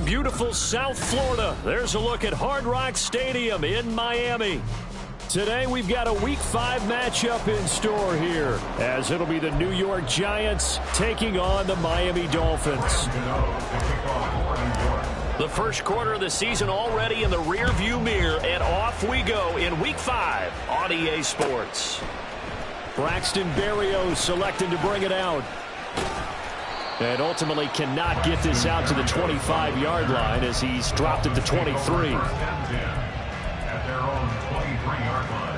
beautiful South Florida. There's a look at Hard Rock Stadium in Miami. Today we've got a Week 5 matchup in store here, as it'll be the New York Giants taking on the Miami Dolphins. The first quarter of the season already in the rearview mirror, and off we go in Week 5 on EA Sports. Braxton Berrios selected to bring it out. And ultimately cannot get this out to the 25-yard line as he's dropped at the 23. At their own 23-yard line.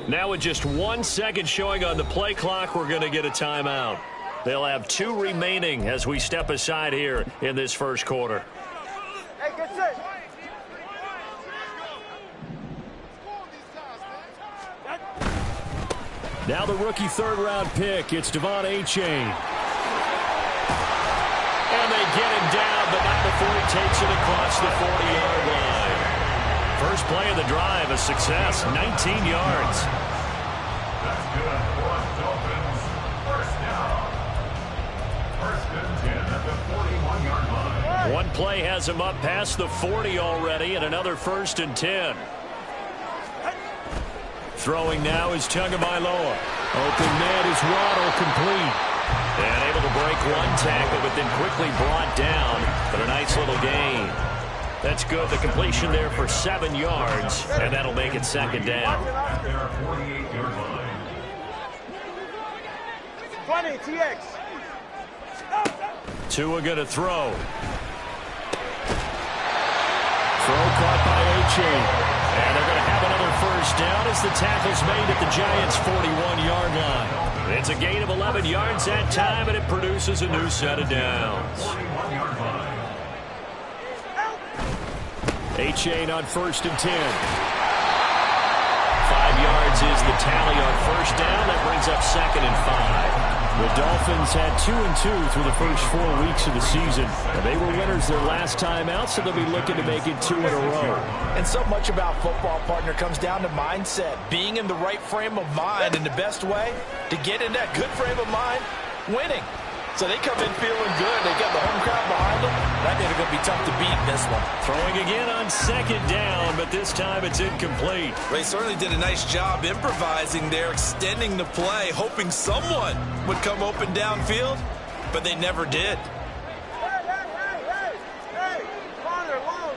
Now with just 1 second showing on the play clock, we're going to get a timeout. They'll have 2 remaining as we step aside here in this first quarter. Hey, get set. Now the rookie third-round pick, it's Devon Achane. And they get him down, but not before he takes it across the 40-yard line. First play of the drive, a success, 19 yards. That's good for Dolphins. First down. First and 10 at the 41-yard line. One play has him up past the 40 already, and another first and 10. Throwing now is Tagovailoa. Open man is Waddle, complete. And able to break one tackle, but then quickly brought down. But a nice little gain. That's good. The completion there for 7 yards, and that'll make it second down. At their 48-yard line. 20, TX. Tua going to throw. Throw caught by Achane. And they're going to have another first down as the tackle's made at the Giants' 41-yard line. It's a gain of 11 yards that time, and it produces a new set of downs. 41-yard line. Achane on first and 10. 5 yards is the tally on first down. That brings up second and 5. The Dolphins had 2-2 through the first 4 weeks of the season. And they were winners their last time out, so they'll be looking to make it 2 in a row. And so much about football, partner, comes down to mindset. Being in the right frame of mind, and the best way to get in that good frame of mind, winning. So they come in feeling good. They got the home crowd behind them. That means they're going to be tough to beat in this one. Throwing again on second down, but this time it's incomplete. They certainly did a nice job improvising there, extending the play, hoping someone would come open downfield, but they never did. Hey, Connor, long.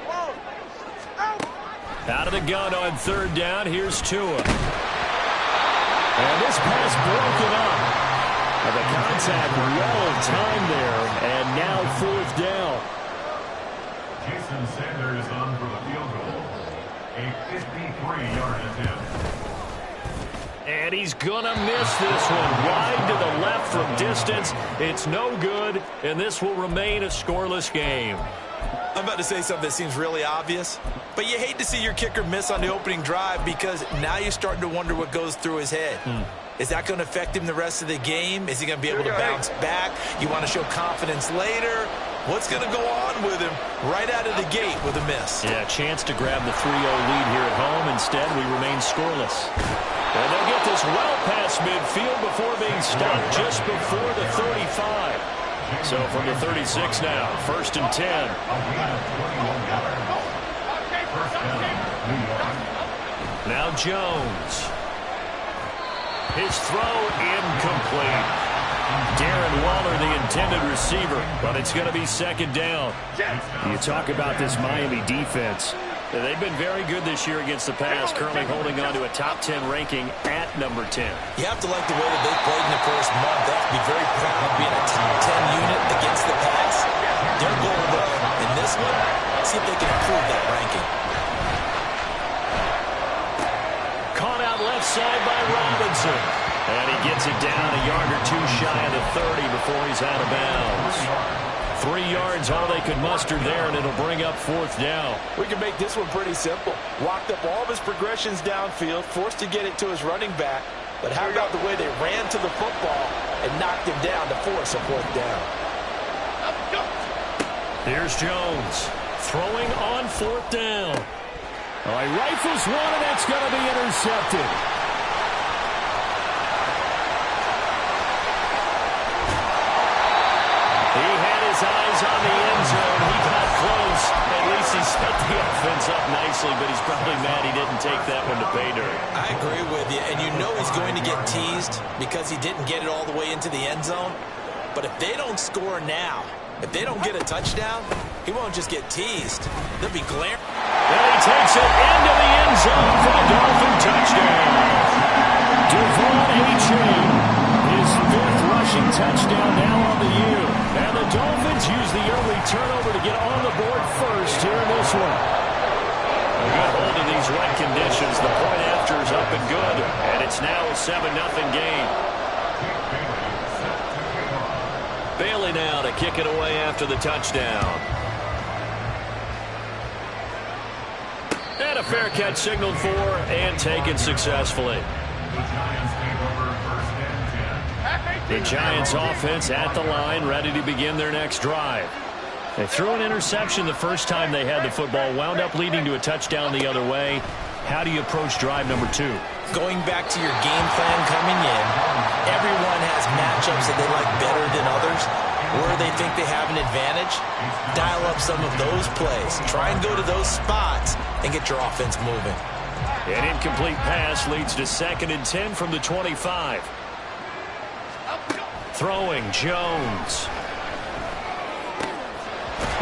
Out of the gun on third down, here's Tua. And this pass broken up. The contact well in time there, and now fourth down. Jason Sanders on for the field goal. A 53-yard attempt. And he's going to miss this one. Wide to the left from distance. It's no good, and this will remain a scoreless game. I'm about to say something that seems really obvious, but you hate to see your kicker miss on the opening drive because now you're starting to wonder what goes through his head. Is that going to affect him the rest of the game? Is he going to be able to bounce back? You want to show confidence later? What's going to go on with him right out of the gate with a miss? Yeah, chance to grab the 3-0 lead here at home. Instead, we remain scoreless. And they'll get this well past midfield before being stopped just before the 35. So from the 36 now, first and 10. Now Jones. His throw incomplete. Darren Waller, the intended receiver, but it's going to be second down. You talk about this Miami defense. They've been very good this year against the pass, currently holding on to a top 10 ranking at number 10. You have to like the way that they played in the first month. They have to be very proud of being a top 10 unit against the pass. Their goal, though, in this one, see if they can improve that ranking. Caught out left side by Robinson. And he gets it down a yard or two shy of the 30 before he's out of bounds. 3 yards, all they could muster there, and it'll bring up 4th down. We can make this one pretty simple. Walked up all of his progressions downfield, forced to get it to his running back. But how about the way they ran to the football and knocked him down to force a 4th down? Here's Jones throwing on 4th down. All right, rifles one, and that's going to be intercepted. He had his eyes on the end zone. He got close. At least he set the offense up nicely, but he's probably mad he didn't take that one to pay dirt. I agree with you, and you know he's going to get teased because he didn't get it all the way into the end zone. But if they don't score now, if they don't get a touchdown, he won't just get teased. They'll be glaring. And he takes it into the end zone for the Dolphin touchdown. Devon A-Chain, his 5th rushing touchdown now on the year. And the Dolphins use the early turnover to get on the board first here in this one. A good hold of these wet conditions. The point after is up and good. And it's now a 7-0 game. Bailey now to kick it away after the touchdown. And a fair catch signaled for and taken successfully. The Giants offense at the line, ready to begin their next drive. They threw an interception the first time they had the football, wound up leading to a touchdown the other way. How do you approach drive number 2? Going back to your game plan coming in, everyone has matchups that they like better than others. Where they think they have an advantage, dial up some of those plays. Try and go to those spots and get your offense moving. An incomplete pass leads to 2nd and 10 from the 25. Throwing Jones.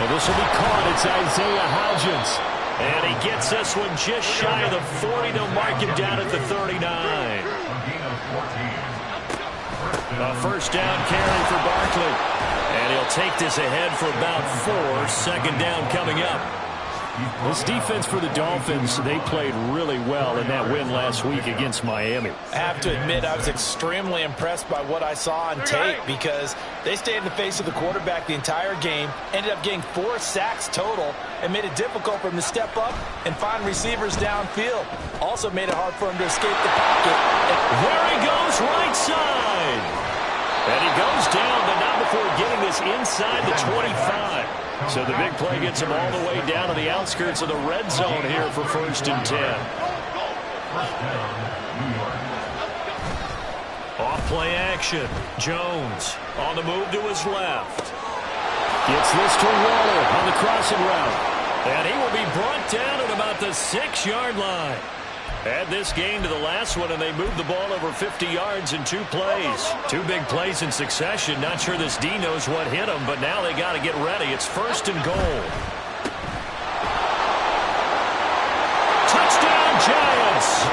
Well, this will be caught. It's Isaiah Hodgins. And he gets this one just shy of the 40. They'll mark him down at the 39. A 1st down carry for Barkley. And he'll take this ahead for about 4. 2nd down coming up. This defense for the Dolphins, they played really well in that win last week against Miami. I have to admit, I was extremely impressed by what I saw on tape because they stayed in the face of the quarterback the entire game, ended up getting 4 sacks total, and made it difficult for him to step up and find receivers downfield. Also made it hard for him to escape the pocket. There he goes, right side. And he goes down, but not before getting this inside the 25. So the big play gets him all the way down to the outskirts of the red zone here for 1st and 10. Off play action. Jones on the move to his left. Gets this to Waller on the crossing route. And he will be brought down at about the 6-yard line. Add this game to the last one, and they moved the ball over 50 yards in 2 plays. 2 big plays in succession. Not sure this D knows what hit him, but now they got to get ready. It's 1st and goal. Touchdown, Giants!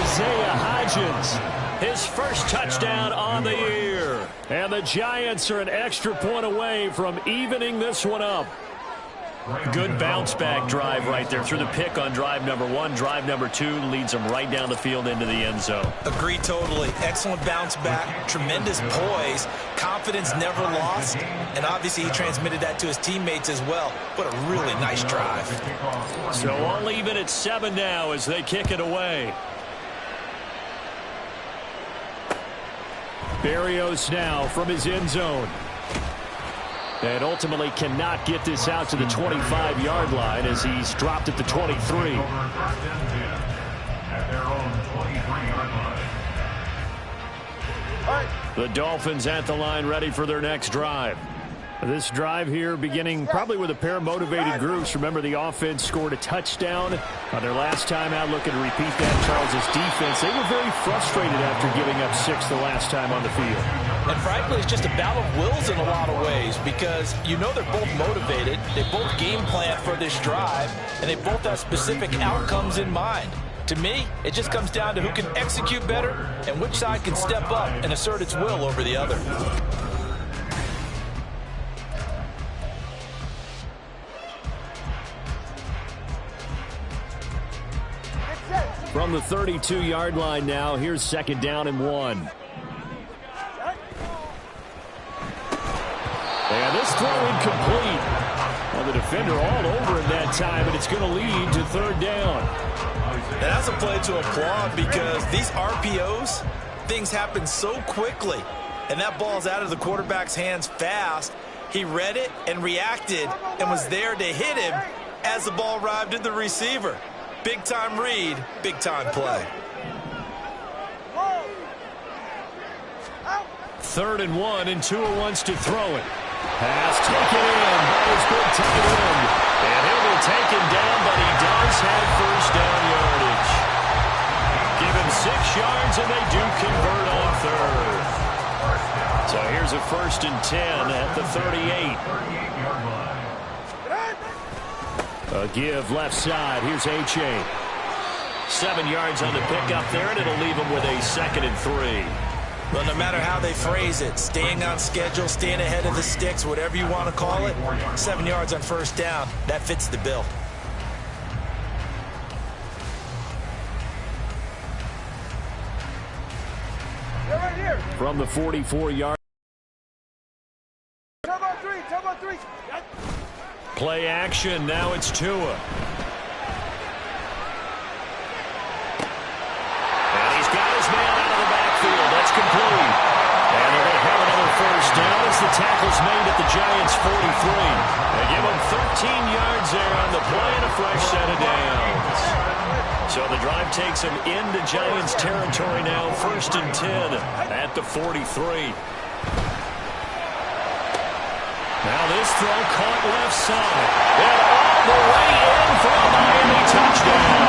Isaiah Hodgins, his 1st touchdown on the year. And the Giants are an extra point away from evening this one up. Good bounce-back drive right there. Through the pick on drive number 1. Drive number 2 leads them right down the field into the end zone. Agree totally. Excellent bounce back. Tremendous poise. Confidence never lost. And obviously he transmitted that to his teammates as well. What a really nice drive. So all even at 7 now as they kick it away. Berrios now from his end zone. And ultimately cannot get this out to the 25-yard line as he's dropped at the 23. The Dolphins at the line ready for their next drive. This drive here beginning probably with a pair of motivated groups. Remember, the offense scored a touchdown on their last time out. Looking to repeat that. Charles' defense, they were very frustrated after giving up 6 the last time on the field. And frankly, it's just a battle of wills in a lot of ways because you know they're both motivated. They both game plan for this drive, and they both have specific outcomes in mind. To me, it just comes down to who can execute better and which side can step up and assert its will over the other. from the 32-yard line now. Here's 2nd down and 1. And this throw incomplete. Well, the defender all over him that time, and it's going to lead to 3rd down. And that's a play to applaud because these RPOs, things happen so quickly. And that ball's out of the quarterback's hands fast. He read it and reacted and was there to hit him as the ball arrived at the receiver. Big-time read, big-time play. 3rd and 1, and Tua wants to throw it. Pass taken in by his big tight end. And he'll be taken down, but he does have 1st down yardage. Give him 6 yards, and they do convert on 3rd. So here's a 1st and 10 at the 38. A give left side. Here's H.A. 7 yards on the pickup there, and it'll leave him with a 2nd and 3. Well, no matter how they phrase it, staying on schedule, staying ahead of the sticks, whatever you want to call it, 7 yards on 1st down, that fits the bill. From the 44-yard. Turbo 3. Play action. Now it's Tua. That's complete. And they'll have another 1st down as the tackle's made at the Giants' 43. They give them 13 yards there on the play and a fresh set of downs. So the drive takes them into Giants territory now, 1st and 10 at the 43. Now this throw caught left side. And all the way in for a Miami touchdown.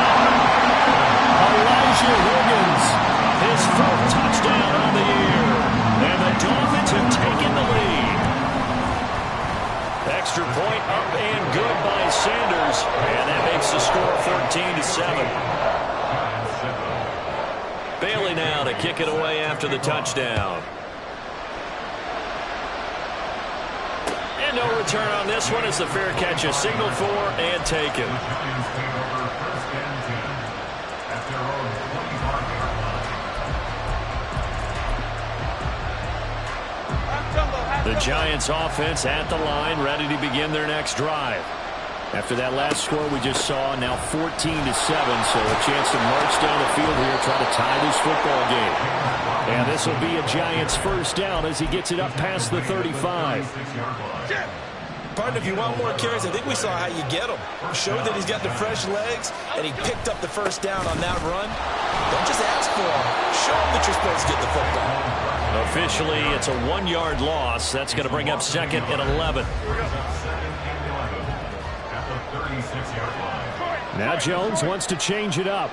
Elijah Higgins. His 4th touchdown on the year. And the Dolphins have taken the lead. Extra point up and good by Sanders. And that makes the score 14-7. Bailey now to kick it away after the touchdown. And no return on this one as the fair catch is signaled for and taken. The Giants offense at the line, ready to begin their next drive. After that last score we just saw, now 14-7, so a chance to march down the field here, try to tie this football game. And this will be a Giants 1st down as he gets it up past the 35. Partner, if you want more carries, I think we saw how you get him. Showed that he's got the fresh legs, and he picked up the 1st down on that run. Don't just ask for him. Show him that you're supposed to get the football. Officially, it's a 1-yard loss. That's going to bring up 2nd and 11. Now Jones wants to change it up.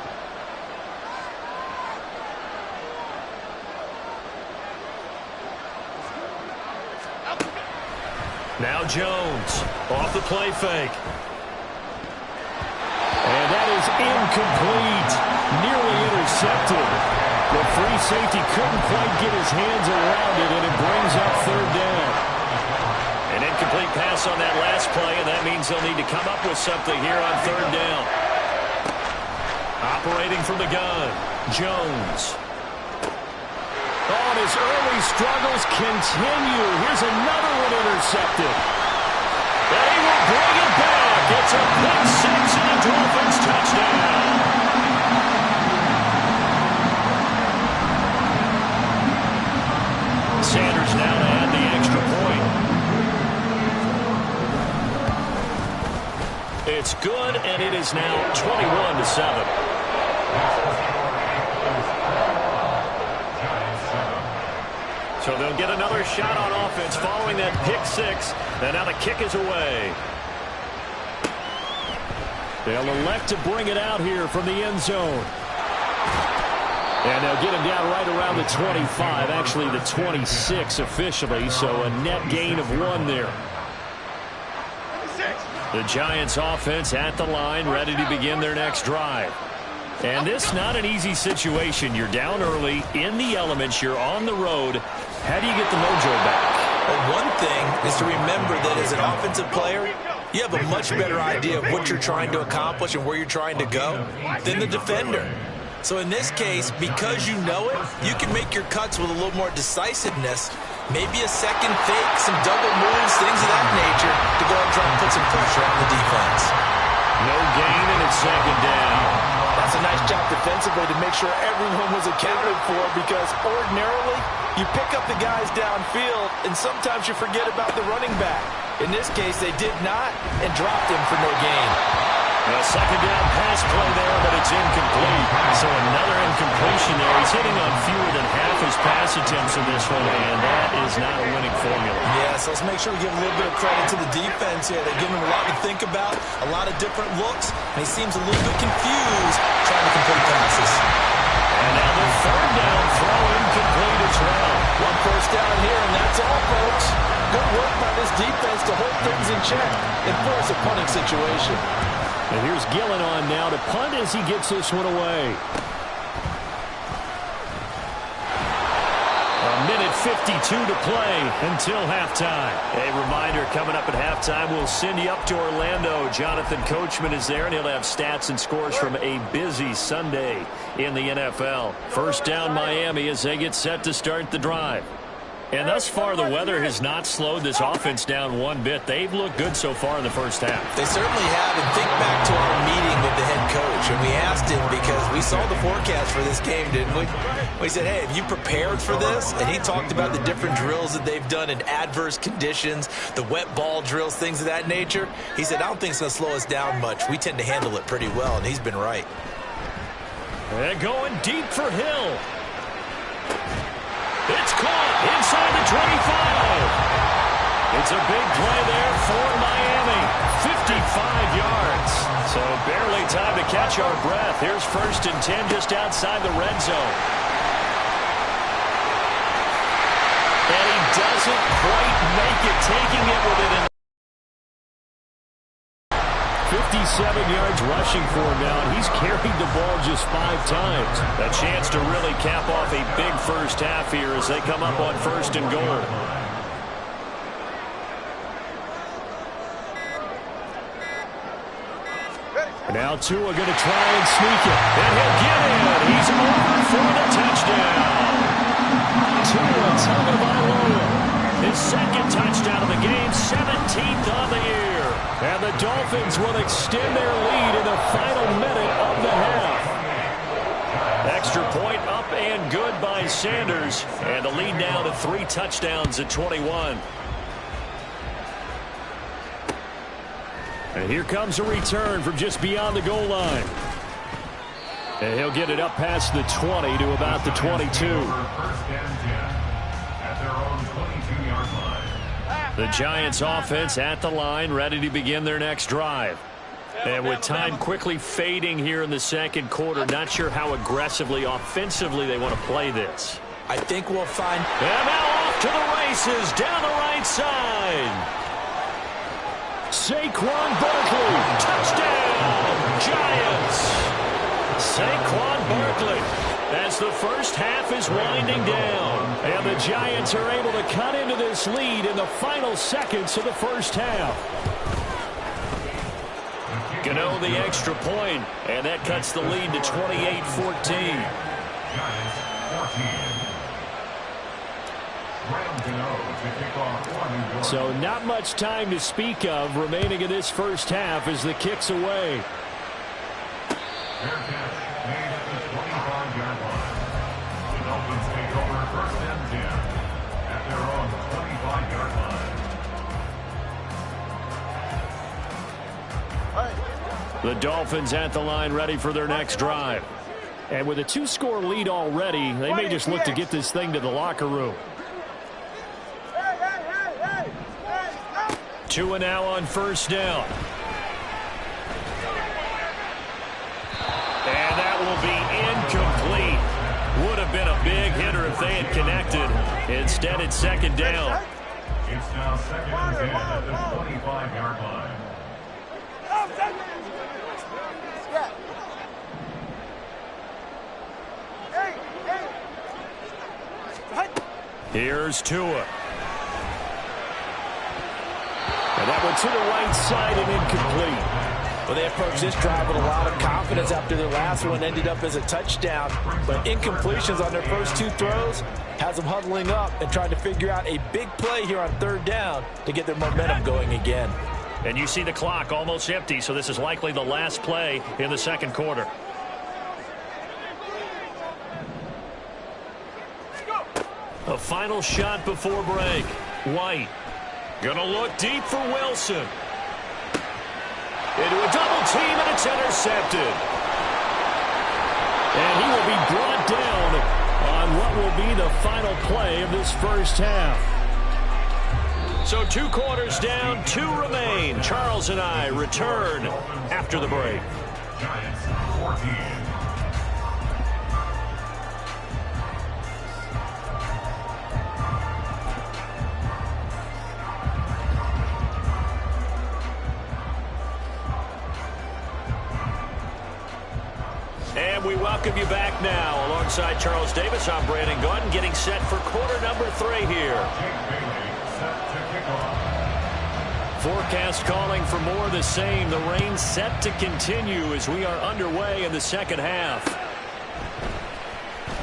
Now Jones off the play fake. And that is incomplete. Nearly intercepted. The free safety couldn't quite get his hands around it, and it brings up 3rd down. An incomplete pass on that last play, and that means they'll need to come up with something here on 3rd down. Operating from the gun, Jones. Oh, and his early struggles continue. Here's another one intercepted. They will bring it back. It's a pick 6 and a Dolphins touchdown. Sanders now to add the extra point. It's good, and it is now 21-7. So they'll get another shot on offense following that pick 6. And now the kick is away. They'll elect to bring it out here from the end zone. And they'll get him down right around the 25, actually the 26 officially, so a net gain of 1 there. The Giants offense at the line, ready to begin their next drive. And this not an easy situation. You're down early, in the elements, you're on the road. How do you get the mojo back? Well, one thing is to remember that as an offensive player, you have a much better idea of what you're trying to accomplish and where you're trying to go than the defender. So in this case, because you know it, you can make your cuts with a little more decisiveness. Maybe a second fake, some double moves, things of that nature to go and try and put some pressure on the defense. No gain, and it's second down. That's a nice job defensively to make sure everyone was accounted for, because ordinarily you pick up the guys downfield and sometimes you forget about the running back. In this case, they did not and dropped him for no gain. A second down pass play there, but it's incomplete. So another incompletion there. He's hitting on fewer than half his pass attempts in this one, and that is not a winning formula. Yeah, so let's make sure we give a little bit of credit to the defense here. They're giving him a lot to think about, a lot of different looks, and he seems a little bit confused trying to complete passes. And now the third down throw incomplete as well. One first down here, and that's all, folks. Good work by this defense to hold things in check and force a punting situation. And here's Gillen on now to punt as he gets this one away. A minute 52 to play until halftime. A reminder, coming up at halftime, we'll send you up to Orlando. Jonathan Coachman is there, and he'll have stats and scores from a busy Sunday in the NFL. First down Miami as they get set to start the drive. And thus far, the weather has not slowed this offense down one bit. They've looked good so far in the first half. They certainly have. And think back to our meeting with the head coach. And we asked him, because we saw the forecast for this game, didn't we? We said, hey, have you prepared for this? And he talked about the different drills that they've done in adverse conditions, the wet ball drills, things of that nature. He said, I don't think it's going to slow us down much. We tend to handle it pretty well, and he's been right. They're going deep for Hill. It's caught inside the 25. It's a big play there for Miami. 55 yards. So barely time to catch our breath. Here's 1st and 10 just outside the red zone. And he doesn't quite make it, taking it with it in 57 yards rushing for him now, and he's carried the ball just 5 times. A chance to really cap off a big first half here as they come up on 1st and goal. Now Tua going to try and sneak it, and he'll get it. He's over for the touchdown. Tua Tagovailoa. His second touchdown of the game, 17th on the year. And the Dolphins will extend their lead in the final minute of the half. Extra point up and good by Sanders. And the lead now to 3 touchdowns at 21. And here comes a return from just beyond the goal line. And he'll get it up past the 20 to about the 22. The Giants offense at the line, ready to begin their next drive. And with time quickly fading here in the second quarter, not sure how aggressively, offensively they want to play this. I think we'll find... And now off to the races, down the right side. Saquon Barkley, touchdown, Giants. Saquon Barkley. As the first half is winding down. And the Giants are able to cut into this lead in the final seconds of the first half. Gano the extra point, and that cuts the lead to 28-14. So not much time to speak of remaining in this first half as the kick's away. The Dolphins at the line, ready for their next drive. And with a 2-score lead already, they may just look to get this thing to the locker room. Tua now on 1st down. And that will be incomplete. Would have been a big hitter if they had connected. Instead, it's 2nd down. It's now 2nd and 10 at the 25-yard line. Here's Tua. And that one to the right side and incomplete. Well, they approached this drive with a lot of confidence after their last one ended up as a touchdown. But incompletions on their first two throws has them huddling up and trying to figure out a big play here on third down to get their momentum going again. And you see the clock almost empty, so this is likely the last play in the second quarter. A final shot before break. White gonna look deep for Wilson. Into a double team, and it's intercepted. And he will be brought down on what will be the final play of this first half. So 2 quarters down, 2 remain. Charles and I return after the break. Giants 14. And we welcome you back now. Alongside Charles Davis, I'm Brandon Gunn, getting set for quarter number 3 here. Forecast calling for more of the same. The rain set to continue as we are underway in the second half.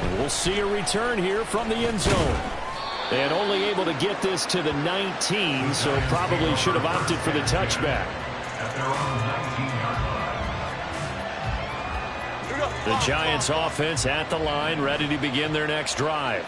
And we'll see a return here from the end zone. And only able to get this to the 19, so probably should have opted for the touchback. The Giants offense at the line, ready to begin their next drive.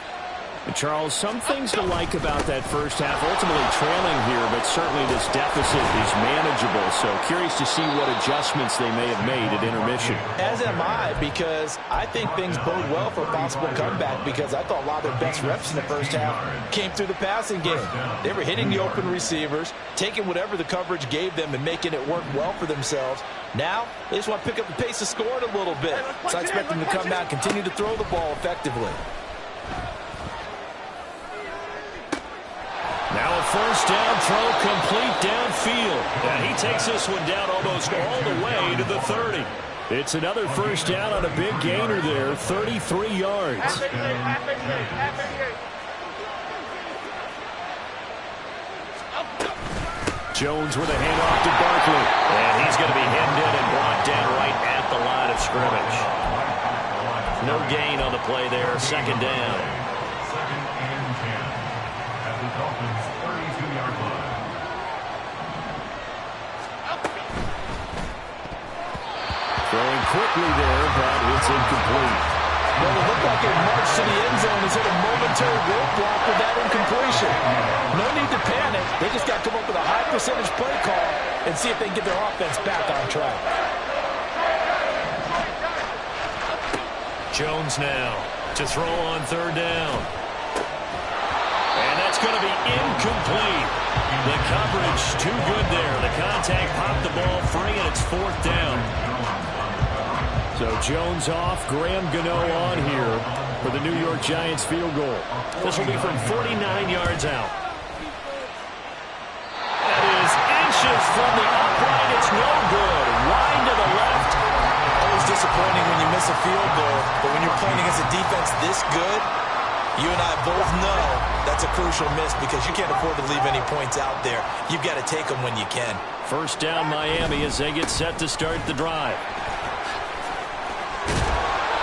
And Charles, some things to like about that first half. Ultimately trailing here, but certainly this deficit is manageable. So curious to see what adjustments they may have made at intermission. As am I, because I think things bode well for a possible comeback, because I thought a lot of their best reps in the first half came through the passing game. They were hitting the open receivers, taking whatever the coverage gave them and making it work well for themselves. Now, they just want to pick up the pace of scoring a little bit. So I expect them to come out and continue to throw the ball effectively. Now a first down throw complete downfield. And he takes this one down almost all the way to the 30. It's another first down on a big gainer there, 33 yards. Jones with a handoff to Barkley. And he's going to be hemmed in and brought down right at the line of scrimmage. No gain on the play there, second down. Dolphins 32-yard line. Throwing quickly there, but it's incomplete. Well, it looked like it marched to the end zone. Has hit a momentary roadblock with that incompletion. No need to panic. They just got to come up with a high percentage play call and see if they can get their offense back on track. Jones now to throw on third down. And that's going to be incomplete. The coverage too good there. The contact popped the ball free, and it's fourth down. So Jones off, Graham Gano on here for the New York Giants field goal. This will be from 49 yards out. That is inches from the upright. It's no good. Wide to the left. Always disappointing when you miss a field goal, but when you're playing against a defense this good, you and I both know that's a crucial miss because you can't afford to leave any points out there. You've got to take them when you can. First down Miami as they get set to start the drive.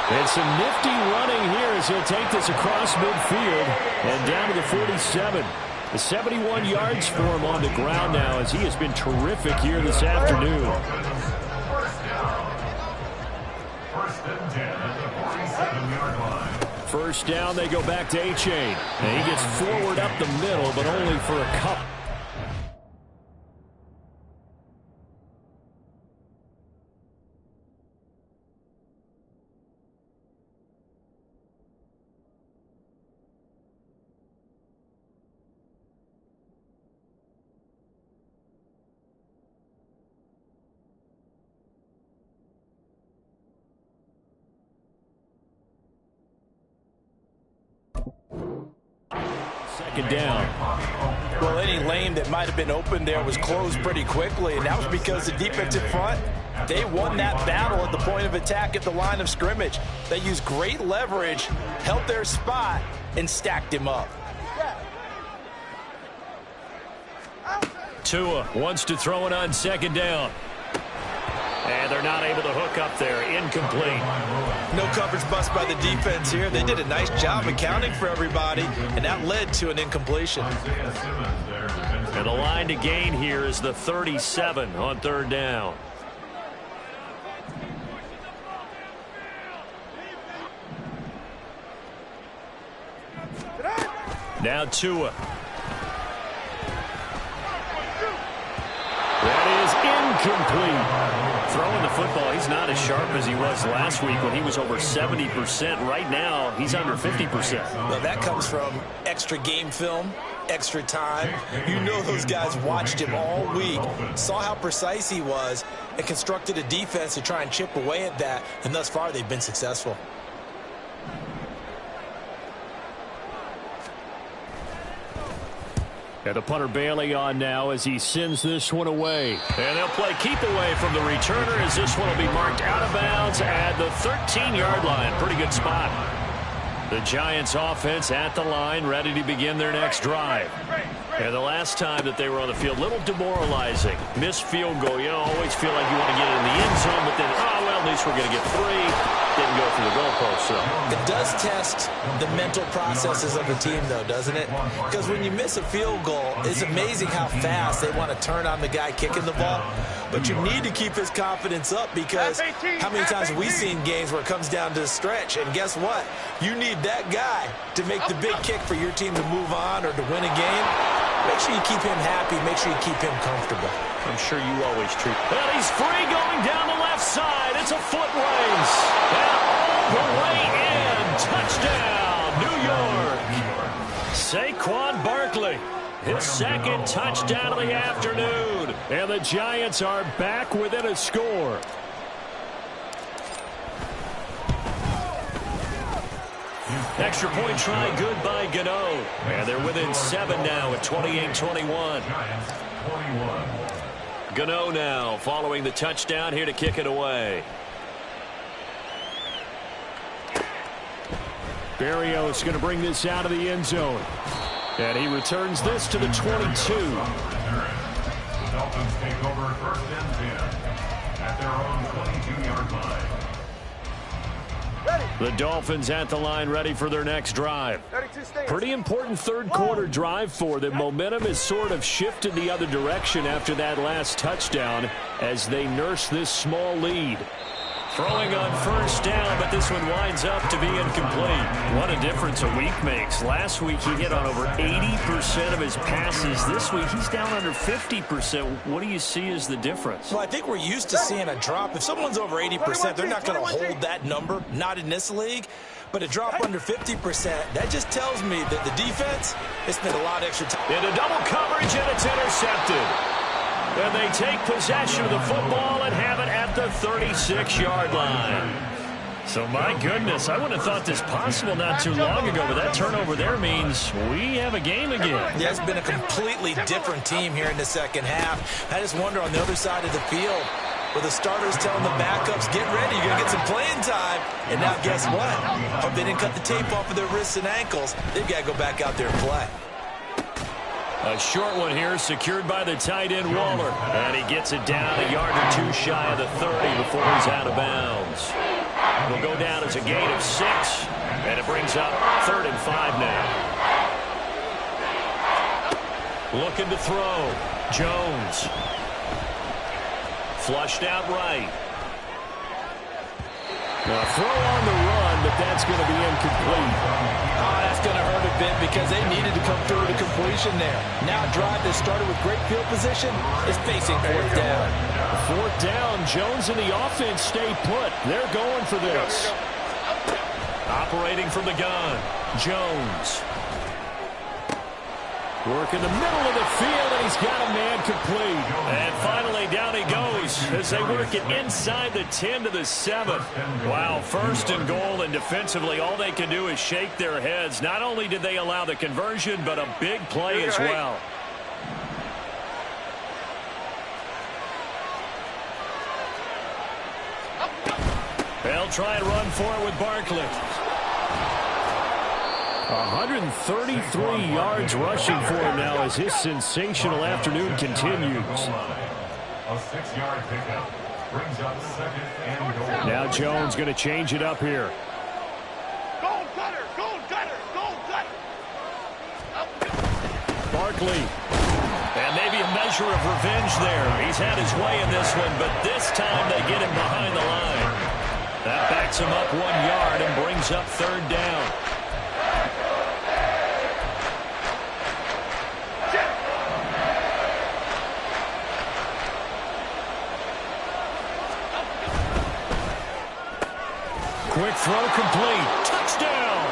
And some nifty running here as he'll take this across midfield and down to the 47. The 71 yards for him on the ground now as he has been terrific here this afternoon. First and 10 at the 47-yard line. First down, they go back to A-Chain. And he gets forward up the middle, but only for a couple. Second down. Well, any lane that might have been open there was closed pretty quickly, and that was because the defensive front, they won that battle at the point of attack at the line of scrimmage. They used great leverage, held their spot, and stacked him up. Tua wants to throw it on second down. And they're not able to hook up there. Incomplete. No coverage bust by the defense here. They did a nice job accounting for everybody, and that led to an incompletion. And the line to gain here is the 37 on third down. Now Tua. That is incomplete. Throwing the football, he's not as sharp as he was last week when he was over 70%. Right now, he's under 50%. Well, that comes from extra game film, extra time. You know those guys watched him all week, saw how precise he was, and constructed a defense to try and chip away at that, and thus far they've been successful. And the punter Bailey on now as he sends this one away. And they'll play keep away from the returner as this one will be marked out of bounds at the 13-yard line. Pretty good spot. The Giants offense at the line, ready to begin their next drive. And the last time that they were on the field, a little demoralizing. Missed field goal. You know, always feel like you want to get it in the end zone, but then, oh, well, at least we're going to get 3. Didn't go through the goalpost, so. It does test the mental processes of a team, though, doesn't it? Because when you miss a field goal, it's amazing how fast they want to turn on the guy kicking the ball. But you need to keep his confidence up because how many times have we seen games where it comes down to the stretch? And guess what? You need that guy to make the big kick for your team to move on or to win a game. Make sure you keep him happy. Make sure you keep him comfortable. I'm sure you always treat. And he's free going down the left side. It's a foot race. And all the way in. Touchdown, New York. Saquon Barkley. His second touchdown of the afternoon. And the Giants are back within a score. Extra point try good by Gano. And they're within 7 now at 28-21. Gano now following the touchdown here to kick it away. Berrios going to bring this out of the end zone. And he returns this to the 22. The Dolphins take over 1st and 10 at their own 22-yard line. The Dolphins at the line ready for their next drive. Pretty important third quarter drive for them. Momentum has sort of shifted the other direction after that last touchdown as they nurse this small lead. Throwing on first down, but this one winds up to be incomplete. What a difference a week makes. Last week he hit on over 80% of his passes. This week he's down under 50%. What do you see as the difference? Well, I think we're used to seeing a drop. If someone's over 80%, they're not going to hold that number, not in this league. But a drop under 50%, that just tells me that the defense has spent a lot of extra time. Into double coverage, and it's intercepted. And they take possession of the football and have it at the 36-yard line. So, my goodness, I wouldn't have thought this possible not too long ago, but that turnover there means we have a game again. Yeah, it's been a completely different team here in the second half. I just wonder on the other side of the field, where the starters telling the backups, get ready, you're going to get some playing time. And now guess what? Hope they didn't cut the tape off of their wrists and ankles. They've got to go back out there and play. A short one here, secured by the tight end Waller. And he gets it down a yard or 2 shy of the 30 before he's out of bounds. It'll go down as a gain of 6, and it brings up 3rd and 5 now. Looking to throw. Jones. Flushed out right. Now throw on the run, but that's going to be incomplete. Oh, that's going to hurt a bit because they needed to come through with a completion there. Now a drive that started with great field position is facing 4th down. 4th down, Jones and the offense stay put. They're going for this. Operating from the gun, Jones. Work in the middle of the field, and he's got a man complete. And finally, down he goes as they work it inside the 10 to the 7. Wow, 1st and goal, and defensively, all they can do is shake their heads. Not only did they allow the conversion, but a big play as well. They'll try and run for it with Barkley. 133 yards rushing for him now as his sensational afternoon continues. A 6-yard pickup. Brings up second and goal. Now Jones going to change it up here. Gold cutter, gold cutter, gold cutter. Barkley. And maybe a measure of revenge there. He's had his way in this one, but this time they get him behind the line. That backs him up 1 yard and brings up third down. Quick throw complete. Touchdown.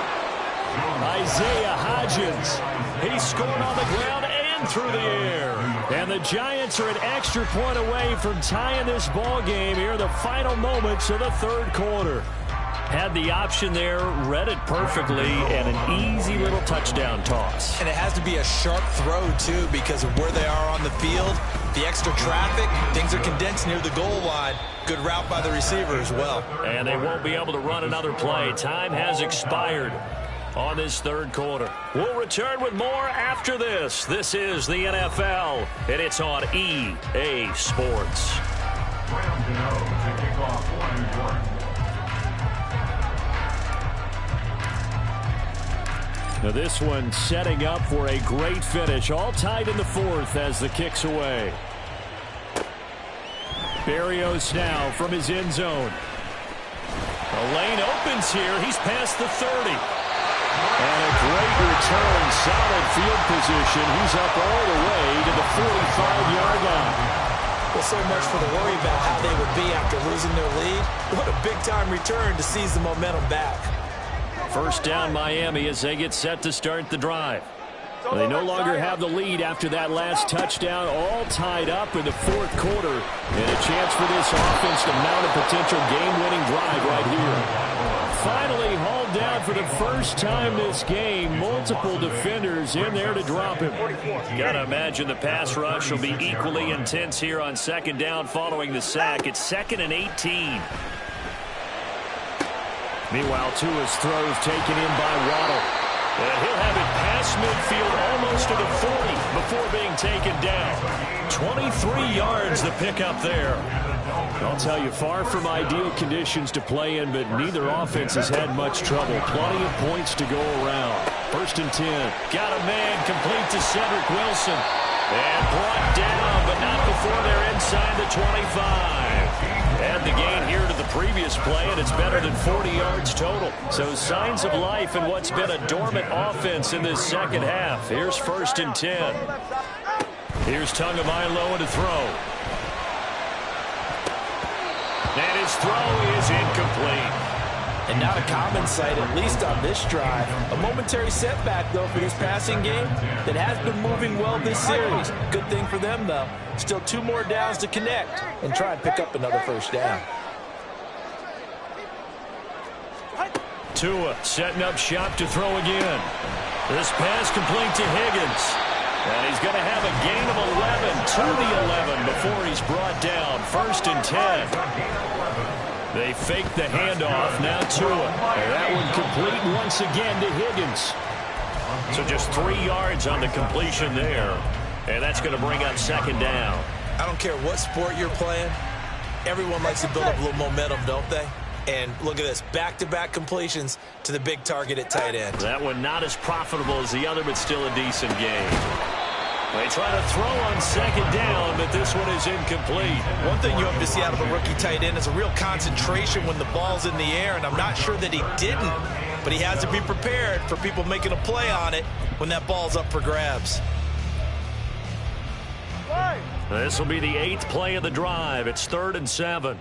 Isaiah Hodgins. He scored on the ground and through the air. And the Giants are an extra point away from tying this ball game here in the final moments of the third quarter. Had the option there, read it perfectly, and an easy little touchdown toss. And it has to be a sharp throw, too, because of where they are on the field. The extra traffic, things are condensed near the goal line. Good route by the receiver as well. And they won't be able to run another play. Time has expired on this third quarter. We'll return with more after this. This is the NFL, and it's on EA Sports. Graham Gano to kick off one, Jordan. Now this one setting up for a great finish. All tied in the fourth as the kick's away. Berrios now from his end zone. The lane opens here. He's past the 30. And a great return. Solid field position. He's up all the way to the 45-yard line. Well, so much for the worry about how they would be after losing their lead. What a big-time return to seize the momentum back. First down Miami as they get set to start the drive. Well, they no longer have the lead after that last touchdown, all tied up in the fourth quarter. And a chance for this offense to mount a potential game-winning drive right here. Finally hauled down for the first time this game. Multiple defenders in there to drop him. Gotta imagine the pass rush will be equally intense here on second down following the sack. It's 2nd and 18. Meanwhile, Tua's throws taken in by Waddle. And he'll have it past midfield almost to the 40 before being taken down. 23 yards the pickup there. I'll tell you, far from ideal conditions to play in, but neither offense has had much trouble. Plenty of points to go around. 1st and 10. Got a man complete to Cedric Wilson. And brought down, but not before they're inside the 25. Add the gain here to the previous play, and it's better than 40 yards total. So signs of life in what's been a dormant offense in this second half. Here's 1st and 10. Here's Tagovailoa to throw. And his throw is incomplete. And not a common sight, at least on this drive. A momentary setback, though, for this passing game that has been moving well this series. Good thing for them, though. Still 2 more downs to connect and try and pick up another first down. Tua setting up shop to throw again. This pass complete to Higgins. And he's going to have a gain of 11 to the 11 before he's brought down. 1st and 10. They fake the handoff. Now Tua. And that one complete once again to Higgins. So just 3 yards on the completion there. And that's going to bring up 2nd down. I don't care what sport you're playing. Everyone likes to build up a little momentum, don't they? And look at this, back-to-back completions to the big target at tight end. That one not as profitable as the other, but still a decent game. They try to throw on 2nd down, but this one is incomplete. One thing you hope to see out of a rookie tight end is a real concentration when the ball's in the air, and I'm not sure that he didn't, but he has to be prepared for people making a play on it when that ball's up for grabs. This will be the 8th play of the drive. It's 3rd and 7.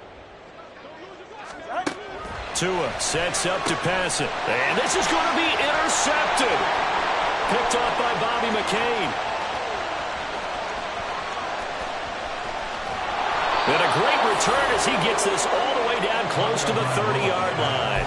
Tua sets up to pass it. And this is going to be intercepted. Picked off by Bobby McCain. And a great return as he gets this all the way down close to the 30-yard line.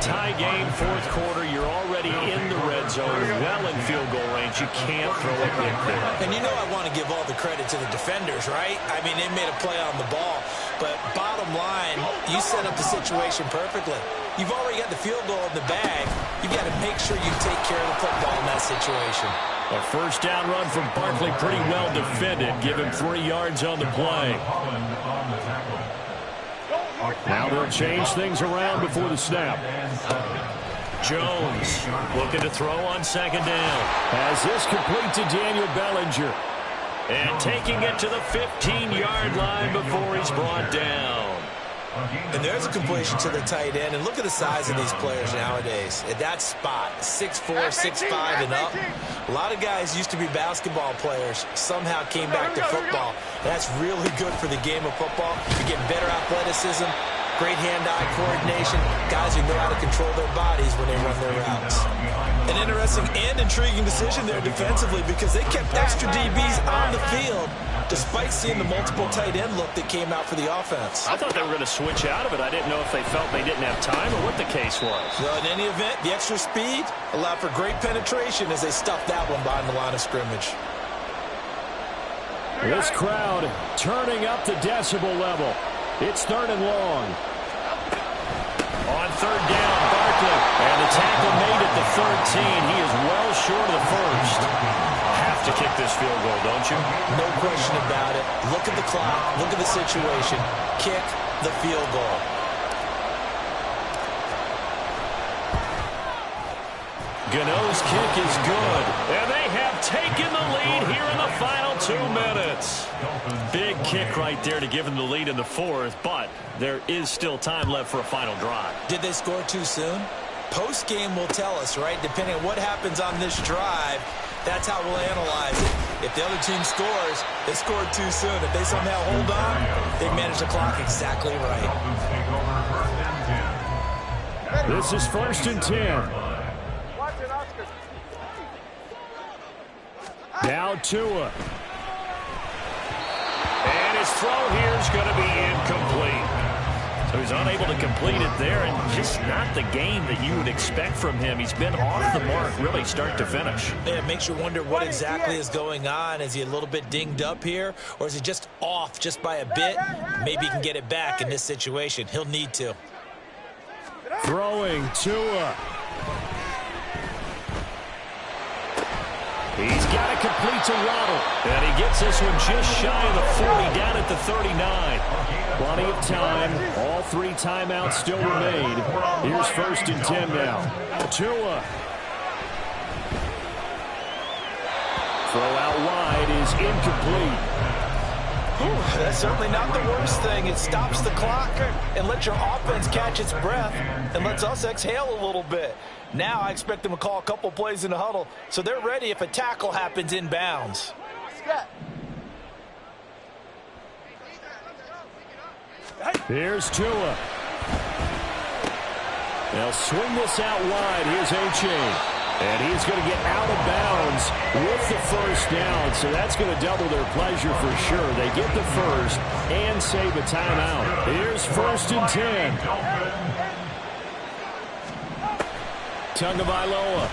Tie game, 4th quarter. You're already in the red zone, well in field goal range. You can't throw a pick there. And you know I want to give all the credit to the defenders, right? I mean, they made a play on the ball. But bottom line, you set up the situation perfectly. You've already got the field goal in the bag. You've got to make sure you take care of the football in that situation. A first down run from Barkley, pretty well defended. Give him 3 yards on the play. Now they'll change things around before the snap. Jones looking to throw on second down. Has this complete to Daniel Bellinger. And taking it to the 15-yard line before he's brought down. And there's a completion to the tight end. And look at the size of these players nowadays. At that spot, 6'4", 6'5", and up. A lot of guys used to be basketball players, somehow came back to football. That's really good for the game of football. You get better athleticism, great hand-eye coordination, guys who know how to control their bodies when they run their routes. An interesting and intriguing decision there defensively because they kept extra DBs on the field despite seeing the multiple tight end look that came out for the offense. I thought they were going to switch out of it. I didn't know if they felt they didn't have time or what the case was. Well, in any event, the extra speed allowed for great penetration as they stuffed that one behind the line of scrimmage. This crowd turning up the decibel level. It's 3rd and long. On 3rd down, Barkley. And the tackle made at the 13. He is well short of the first. Have to kick this field goal, don't you? No question about it. Look at the clock. Look at the situation. Kick the field goal. Gano's kick is good. And they have taken the lead here in the final 2 minutes. Big kick right there to give them the lead in the 4th, but there is still time left for a final drive. Did they score too soon? Post-game will tell us, right? Depending on what happens on this drive, that's how we'll analyze it. If the other team scores, they scored too soon. If they somehow hold on, they manage the clock exactly right. This is 1st and 10. Now Tua. And his throw here is going to be incomplete. So he's unable to complete it there, and just not the game that you would expect from him. He's been off the mark really start to finish. Yeah, it makes you wonder what exactly is going on. Is he a little bit dinged up here, or is he just off just by a bit? Maybe he can get it back in this situation. He'll need to. Throwing Tua. He's got to complete to Waddle. And he gets this one just shy of the 40, down at the 39. Plenty of time. All 3 timeouts still remain. Here's 1st and 10 now. Tua. Throw out wide is incomplete. That's certainly not the worst thing. It stops the clock and lets your offense catch its breath and lets us exhale a little bit. Now I expect them to call a couple plays in the huddle so they're ready if a tackle happens inbounds. Here's Tua. They'll swing this out wide. Here's H.A. And he's going to get out of bounds with the first down. So that's going to double their pleasure for sure. They get the first and save a timeout. Here's 1st and 10. Tagovailoa.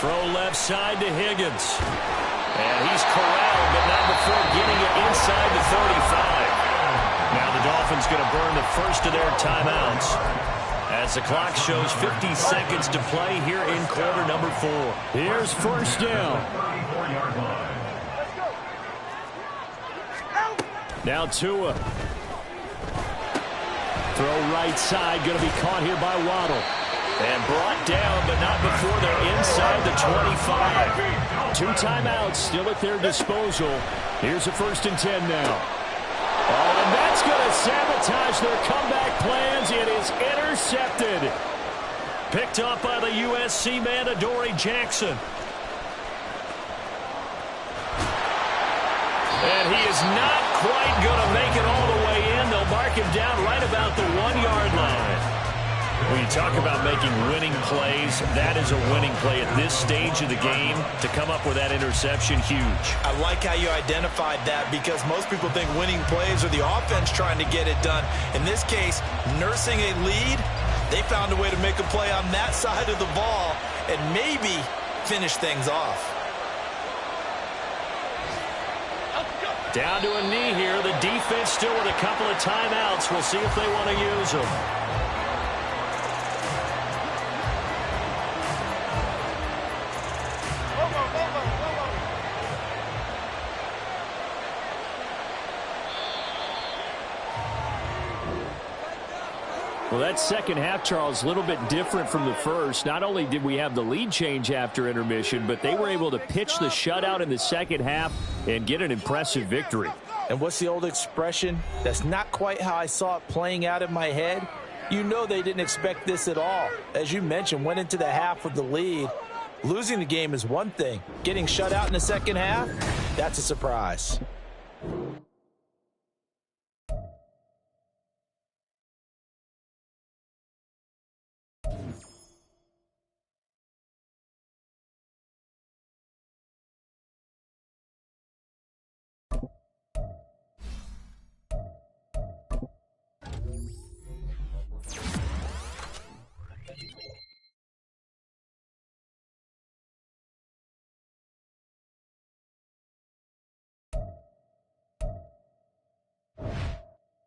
Throw left side to Higgins. And he's corralled, but not before getting it inside the 35. Now the Dolphins going to burn the first of their timeouts as the clock shows 50 seconds to play here in quarter number 4. Here's 1st down. Now Tua. Throw right side, going to be caught here by Waddle. And brought down, but not before they're inside the 25. 2 timeouts still at their disposal. Here's a 1st and 10 now. Oh, and that's going to sabotage their comeback plans. It is intercepted. Picked up by the USC man, Adoree Jackson. And he is not quite going to make it all the way in. They'll mark him down right about the 1-yard line. When you talk about making winning plays, that is a winning play at this stage of the game. To come up with that interception, huge. I like how you identified that because most people think winning plays are the offense trying to get it done. In this case, nursing a lead, they found a way to make a play on that side of the ball and maybe finish things off. Down to a knee here. The defense still with a couple of timeouts. We'll see if they want to use them. Well, that second half, Charles, a little bit different from the first. Not only did we have the lead change after intermission, but they were able to pitch the shutout in the second half and get an impressive victory. And what's the old expression? That's not quite how I saw it playing out in my head. You know they didn't expect this at all. As you mentioned, went into the half with the lead. Losing the game is one thing. Getting shut out in the second half, that's a surprise.